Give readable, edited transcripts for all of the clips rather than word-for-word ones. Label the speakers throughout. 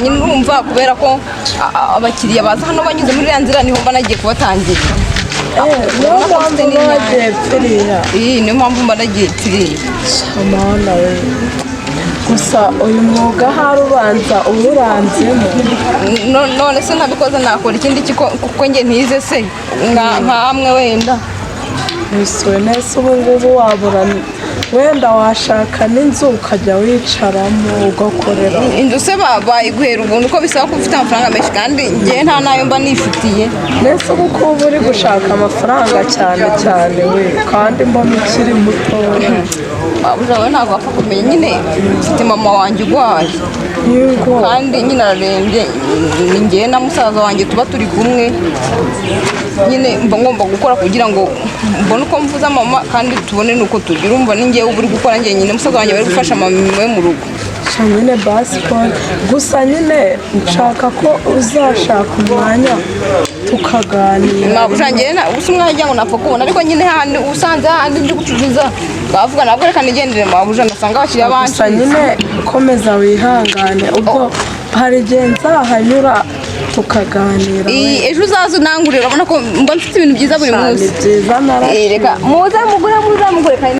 Speaker 1: nyine urumva kubera ko abakiriya baza hano banyuze muri ya nzira niho mba nagiye kubatangira.
Speaker 2: Niyo
Speaker 1: mpamvu mba nagiye tiriya.
Speaker 2: Amana we. Gusa uyu mwuga hari ubanza uburanzemo.
Speaker 1: None se ntabikoze nakora ikindi kuko njye ntize se nkamwe wenda.
Speaker 2: Ese nese ubu ngubu wabura wenda washaka n'inzu ukajya wicaramo ugakorera.
Speaker 1: Inzu se bayiguhera ubuntu uko bisaba ko ufite amafaranga menshi kandi njye nta nayo mba nifitiye.
Speaker 2: Nese ubu kuba uri gushaka amafaranga cyane we kandi mbona ukiri muto.
Speaker 1: Wawe ntabwo wapfa kumenya nyine mfite mama wanjye urwaye kandi nyine ararembye, ni njye na musaza wanjye tuba turi kumwe, nyine mba ngomba gukora kugira ngo mbone uko mvuza mama kandi tubone nuko tugira. Urumva ni njye uba uri gukora njye nyine, musaza wanjye bari gufasha mama we mu rugo.
Speaker 2: Nyine basi gusa nyine nshaka ko uzashaka umwanya tukaganira.
Speaker 1: Mabuja njye ubusa umwanya ngo napfa kubona, ariko nyine handi usanze handi ndi gucuruza bavuga nabwo reka nigendere mabuja nasanga abakiriya banjye.
Speaker 2: Gusa nyine komeza wihangane ubwo hari igihe nzahanyura tukaganira.
Speaker 1: Ejo uzaza unangurira urabona ko mba mfite ibintu byiza buri munsi.
Speaker 2: Byiza narashimye.
Speaker 1: Reka muze mugure kandi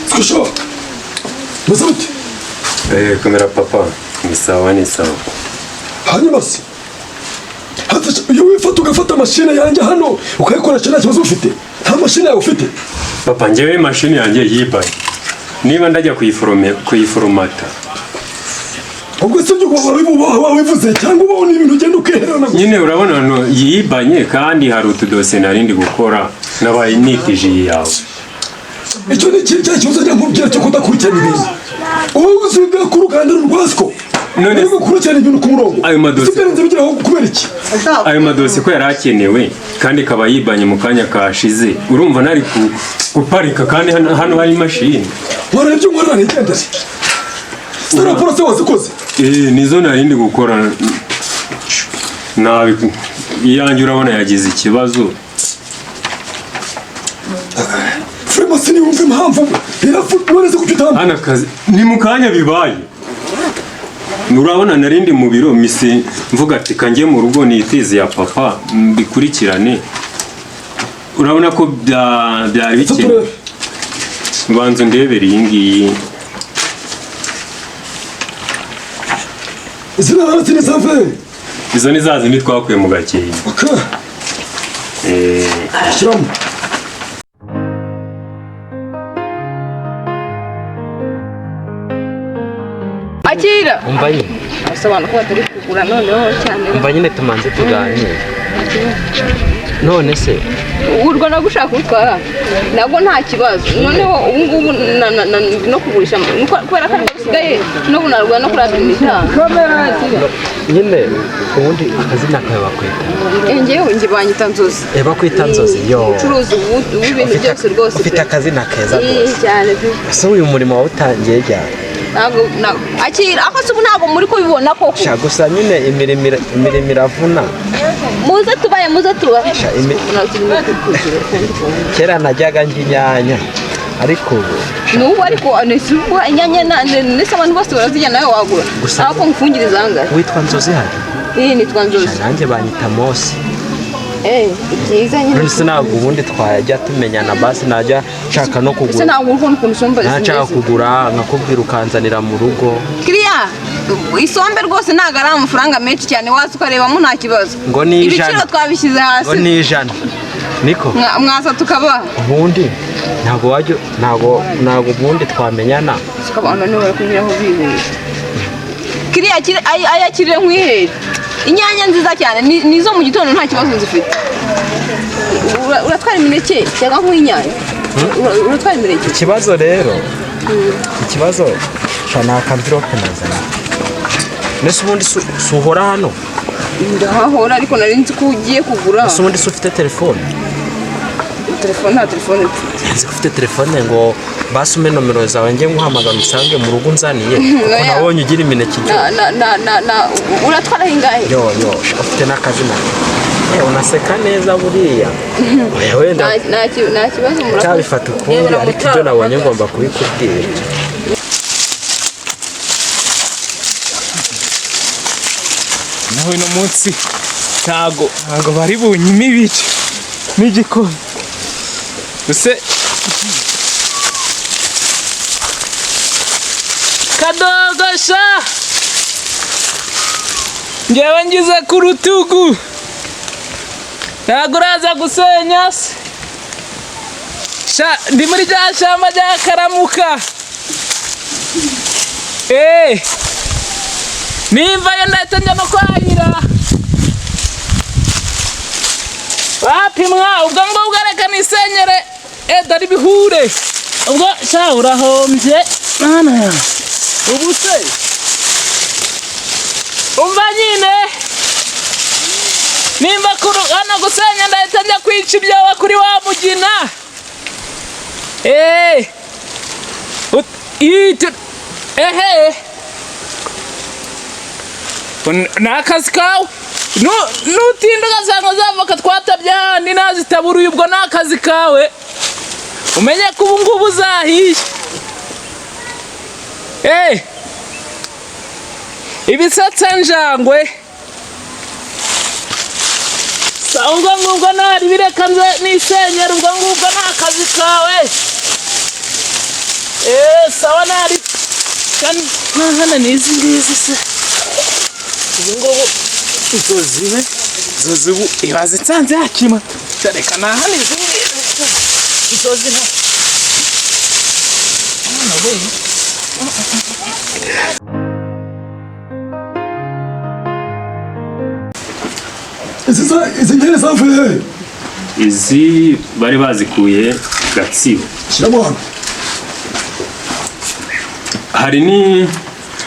Speaker 3: Skusho. Muzuti.
Speaker 4: Kamera papa. Ni sawa.
Speaker 3: Hanyuma se. Hata iyo wifata ugafata mashine yanjye hano ukayikoresha nta kibazo ufite. Nta mashine yawe ufite.
Speaker 4: Papa njyewe mashine yanjye yibaye. Niba ndajya kuyiforomata.
Speaker 3: Ubwo se byo wabivuze cyangwa ubona ibintu ugenda ukeherana.
Speaker 4: Nyine urabona no yibanye kandi hari utudose narindi gukora nabaye nitije yawe.
Speaker 3: Icyo ni kibazo cy'amubwira cyo kudakurikirana ibintu. Ubu uziga ku ruganda rwasiko. None gukurikirana ibintu ku murongo.
Speaker 4: Ayo madosi
Speaker 3: sigarenze bigeraho kubera iki?
Speaker 4: Ayo madosi ko yarakenewe kandi kaba yibanye mu kanya kashize. Urumva nari guparika kandi hano hari mashine.
Speaker 3: Warebye ngorana ntigenda se. Sara porose wazikoze.
Speaker 4: Nizo narindi gukora nabi yanjye urabona yagize ikibazo.
Speaker 3: Fremasi ni wumve impamvu none se kututamba.
Speaker 4: Ana kazi ni mukanya bibaye. Nurabona narindi mu biro mise mvuga ati kangiye mu rugo nitize ya papa mbikurikirane. Urabona ko byari bike. Banzo ndebere iyi.
Speaker 3: Izina narati ni save.
Speaker 4: Izo ni zazi nitwakuye mu gakeyi.
Speaker 3: Okay. Shiramu.
Speaker 1: Akira.
Speaker 5: Umva nyine.
Speaker 1: Asobanura ko batari kugura noneho cyane.
Speaker 5: Umva nyine tumanze tuganire. None se
Speaker 1: urwo nagushaka utwara nabwo nta kibazo. Noneho ubu ngubu no kugurisha kubera ko usigaye no bunarwa no kurabimita.
Speaker 5: nyine ubundi akazina kawe bakwita
Speaker 1: nge banyita Nzozi.
Speaker 5: Bakwita Nzozi yo
Speaker 1: ucuruza ibintu byose rwose.
Speaker 5: Ufite akazina keza rwose
Speaker 1: cyane.
Speaker 5: Ese uyu murimo wawutangiye ryari?
Speaker 1: Ntabwo akira aho se ntabwo muri kubibona koko.
Speaker 5: Gusa nyine imirimo iravuna.
Speaker 1: Muze tuba
Speaker 5: kera najyaga njya ariko
Speaker 1: nubu ariko anesuko inyanya nese abantu bose barazijya nawe wagura ariko mfungiriza angahe.
Speaker 5: Witwa Nzozi hano?
Speaker 1: Nitwa Nzozi.
Speaker 5: Nanjye banyita Moise.
Speaker 1: Byiza nyine.
Speaker 5: None ntabwo ubundi twajya tumenyana basi najya nshaka no kugura.
Speaker 1: Ese ntabwo uriko ukuntu usomba.
Speaker 5: Nashaka kugura nkakubwira ukanzanira mu rugo.
Speaker 1: Kiriya isombe rwose ntago ari amafaranga menshi cyane waza ukarebamo nta kibazo.
Speaker 5: Ngo ni ijana.
Speaker 1: Ibiciro twabishyize hasi.
Speaker 5: Ngo ni ijana. Niko
Speaker 1: mwaza tukabaha.
Speaker 5: Ubundi ntabwo ubundi twamenyana.
Speaker 1: Tukabana niwe bari kunyiraho bihuye. Kiriya ayakirire nkwihere. Inyanya nziza cyane nizo mu gitondo nta kibazo nzifite. Uratwara imineke cyangwa nk'inyanya? Uratwara imineke.
Speaker 5: Ikibazo rero ikibazo shana akamvirope nazana. Nese ubundi suhora hano?
Speaker 1: Ndahahora ariko nari nzi ko ugiye kugura.
Speaker 5: Nese ubundi ufite telefone?
Speaker 1: Nta telefone mfite.
Speaker 5: Ufite telefone ngo basume nomero zawe ngiye nguhamagara usange mu rugo nzaniye kuko nabonye ugira imineke.
Speaker 1: Uratwara hingahe?
Speaker 5: Yo ufite n'akazina. unaseka neza buriya wenda
Speaker 1: nta kibazo murakoze
Speaker 5: cyabifata ukundi ariko ibyo nabonye ngomba kubikubwira
Speaker 6: nawe no munsi ntago bari bunyime ibice n'igikoni use kadogosha ngewe ngize ku rutugu ntago uraza gusenya se ndi muri rya shamba rya karamuka nimva yo ndahita njya no kwahira bapimwa ubwo ngubwo reka nisenyere dore ibihure ubwo sha urahombye mwana ya ubu se umva nyine nimba hano gusenya ndahita njya kwica ibyoba kuri wa mugina ni akazi kawe nutinda ugasanga uzavoka twatabye ahandi nazitaburuye ubwo ni akazi kawe umenye ko ubu ngubu uzahiye ibisatsa njangwe ubwo ngubwo nari bireka nze nisenyera ubwo ngubwo ni akazi kawe sawa nari hano n'izi ngizi se ubu ngubu Nzozi ubu ibaze nsanze yakima reka nahane izi ngizi Nzozi nta
Speaker 3: izi nkene zavuye
Speaker 4: izi bari bazikuye Gatsibo
Speaker 3: shyiramo hano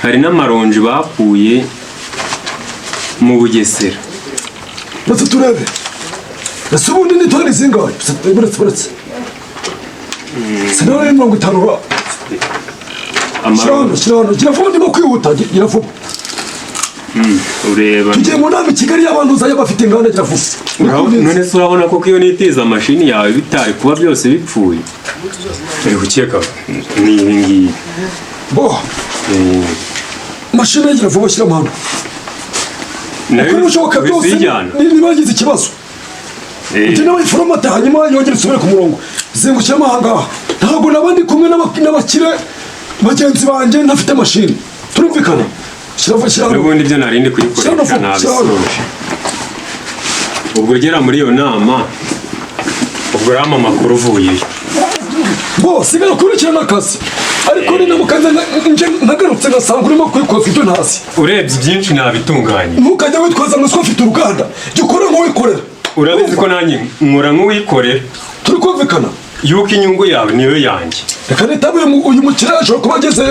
Speaker 4: hari n'amaronji bakuye mu Bugesera
Speaker 3: ndetse turebe ese ubundi ni toni zingahe buretse sinawe 50 Shirano kiravuga ndimo kwihuta kiravuga
Speaker 4: ureba
Speaker 3: tugiye mu nama I Kigali y'abantu uzajya bafite inganda kiravuga
Speaker 4: none se urabona ko iyo nitiza mashini yawe bitari kuba byose bipfuye ukeka ni ibi ngibi
Speaker 3: bo mashini kiravuga shyiramo hano nayo ushoboka byose nibagize ikibazo uti nawe foromata hanyuma yongera isubire ku murongo zengukiramo ahangaha ntabwo nabandi kumwe n'abakire bagenzi banjye ntafite mashini turumvikana shyiramo
Speaker 4: ubundi byo narindi kuyikoresha nabisoje ubwo ugera muri iyo nama ubwo urama amakuru uvuyeyo
Speaker 3: bo sigara kurikirana akazi ariko ni namukaze nagarutse ngasanga urimo kwikoza ibyo ntazi
Speaker 4: urebye byinshi nabitunganye
Speaker 3: ntukajya witwaza ngo ufite uruganda jya ukora nk'uwikorera
Speaker 4: urabizi ko nanjye nkora nk'uwikorera
Speaker 3: turi kumvikana
Speaker 4: yuko inyungu yawe niyo yanjye
Speaker 3: reka nitabuye uyu mukiriya ashobora kuba ageze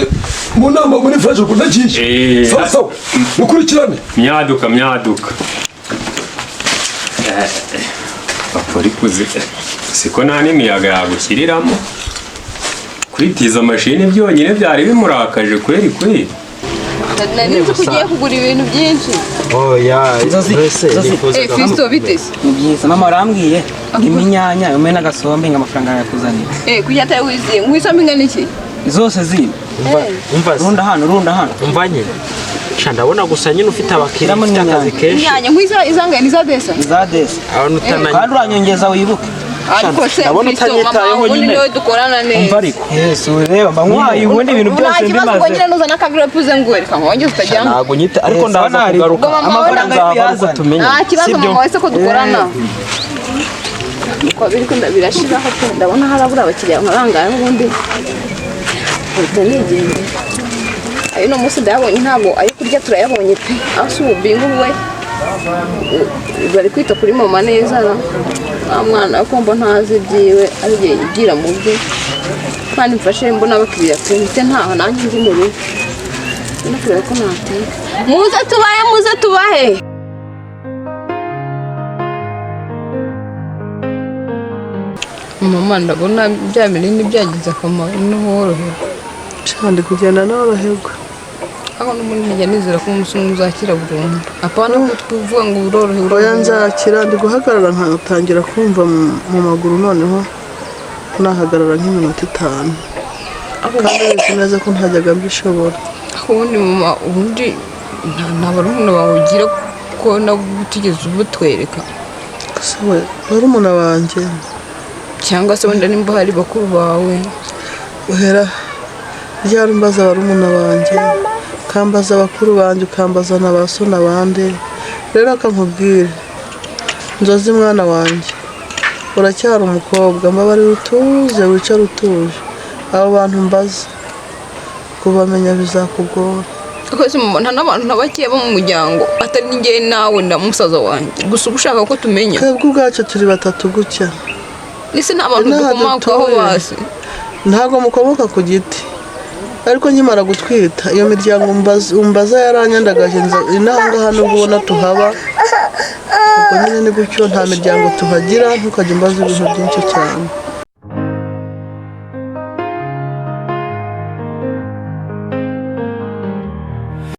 Speaker 3: mu nama muri furaje ko ndagiye sawa mukurikirane
Speaker 4: myaduka bakora ikuze siko nta n'imiyaga yagushyiriramo kwitiza mashini byonyine byari bimurakaje kweri
Speaker 1: nari nzi ko ugiye kugura ibintu byinshi
Speaker 5: Nzozi
Speaker 1: Fisto bitese
Speaker 7: ni byiza mama arambwiye iminyanya umwe n'agasombe ngamafaranga yakuzaniye
Speaker 1: kuki atari wiziye nkwisombe ingana iki
Speaker 7: zose zimwe runda hano
Speaker 5: umva nyine ndabona gusa nyine ufite abakiriya ufite akazi kenshi
Speaker 1: inyanya nk'izangaye niza desa
Speaker 5: abantu utananye
Speaker 7: kandi uranyongeza wibuke
Speaker 1: ariko se
Speaker 5: ndabona utanyitayeho nyine
Speaker 1: niwe dukorana neza
Speaker 5: umva ariko
Speaker 7: yesu ureba mba nkwaye ubundi ibintu byose
Speaker 1: mbimaze nta kibazo nyine nuzana puze ngo reka nkongeze utajyamo
Speaker 5: ntabwo nyita ariko ndaza kugaruka amafaranga nzaba uko tumenya
Speaker 1: nta kibazo mama wese ko dukorana uko biri ko birashiraho pe ndabona harabura abakiriya nkarangara n'ubundi nigende ayo no musi ndabonye ntabwo ayo kurya turayabonye pe aso ubingu we bari kwita kuri mama neza mwana akomba ntazi byiwe ariye yigira mu byo kandi mfashe mbona abakiriya pe ntaho nanjye ndi mu rugo nakureba ko nateye muze tubahe mama ndabona bya binini byagize akamaro n'uworoherwa
Speaker 2: ndi kugenda noroherwa
Speaker 1: aho n'umuntu njya nizera ko umunsi umwe uzakira burundu apana ko tuvuga ngo urorohe
Speaker 2: oya nzakira ndi guhagarara nkatangira kumva mu maguru noneho nahagarara nk'iminota 5 kandi nzi neza ko ntajyaga mbishobora
Speaker 1: ubundi mama ubundi nta barumuna bawe ugira ko nagutigeze ubutwereka
Speaker 2: sawe barumuna banjye
Speaker 1: cyangwa se wenda nimba hari bakuru bawe
Speaker 2: uhera ryari mbaza barumuna banjye kambaza bakuru banjye ukambaza n'abaso n'abandi rero akankubwire Nzozi mwana wanjye uracyari umukobwa mbabari utuze wicara utuje abo bantu mbaza kubamenya bizakugora
Speaker 1: Because nta n'abantu nabakiye bo mu muryango atari njye nawe na musaza wanjye gusa ugushaka ko tumenya
Speaker 2: twebwe ubwacu turi batatu gutya
Speaker 1: nise nta bantu dukomokaho basi
Speaker 2: ntago mukomoka ku giti ariko nkimara gutwita iyo miryango umbaza yaranyandagaje inanga hano ubona tuhaba ubwo nyine ni gutyo nta miryango tuhagira ntukajya umbaza ibintu byinshi cyane